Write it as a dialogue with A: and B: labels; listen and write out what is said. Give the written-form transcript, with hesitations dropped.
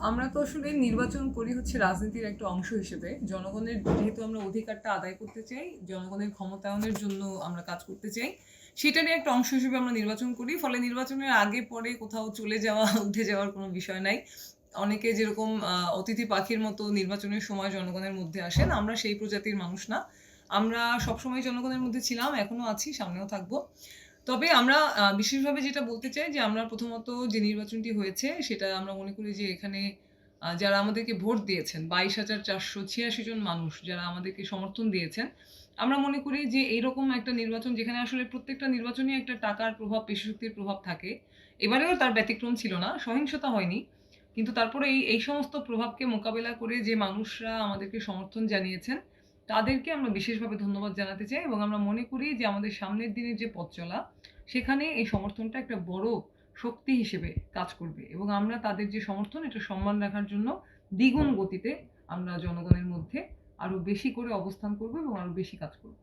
A: আমরা তো আসলে নির্বাচন করি হচ্ছে রাজনীতির একটা অংশ হিসেবে। জনগণের যেহেতু আমরা অধিকারটা আদায় করতে চাই, জনগণের ক্ষমতায়নের জন্য আমরা কাজ করতে চাই। সেটারই একটা অংশ হিসেবে আমরা নির্বাচন করি। ফলে নির্বাচনের আগে পরে কোথাও চলে যাওয়া, উঠে যাওয়ার কোনো বিষয় নাই। অনেকে যেরকম অতিথি পাখির মতো নির্বাচনের সময় জনগণের মধ্যে আসেন, আমরা সেই প্রজাতির মানুষ না। আমরা সবসময় জনগণের মধ্যে ছিলাম, এখনো আছি, সামনেও থাকবো। তবে আমরা বিশেষভাবে যেটা বলতে চাই যে আমরা প্রথমত যে নির্বাচনটি হয়েছে সেটা আমরা মনে করি যে এখানে যারা আমাদেরকে ভোট দিয়েছেন ২২,৪৮৬ জন মানুষ যারা আমাদেরকে সমর্থন দিয়েছেন, আমরা মনে করি যে এইরকম একটা নির্বাচন যেখানে আসলে প্রত্যেকটা নির্বাচনেই একটা টাকার প্রভাব, পেশিশক্তির প্রভাব থাকে। এবারেও তার ব্যতিক্রম ছিল না। সহিংসতা হয়নি। কিন্তু তারপরে এই সমস্ত প্রভাবকে মোকাবেলা করে যে মানুষরা আমাদেরকে সমর্থন জানিয়েছেন, তাদেরকে আমরা বিশেষভাবে ধন্যবাদ জানাতে চাই এবং আমরা মনে করি যে আমাদের সামনের দিনের যে পথ চলা, সেখানে এই সমর্থনটা একটা বড় শক্তি হিসেবে কাজ করবে এবং আমরা তাদের যে সমর্থন এটা সম্মান রাখার জন্য দ্বিগুণ গতিতে আমরা জনগণের মধ্যে আরো বেশি করে অবস্থান করব এবং আরো বেশি কাজ করব।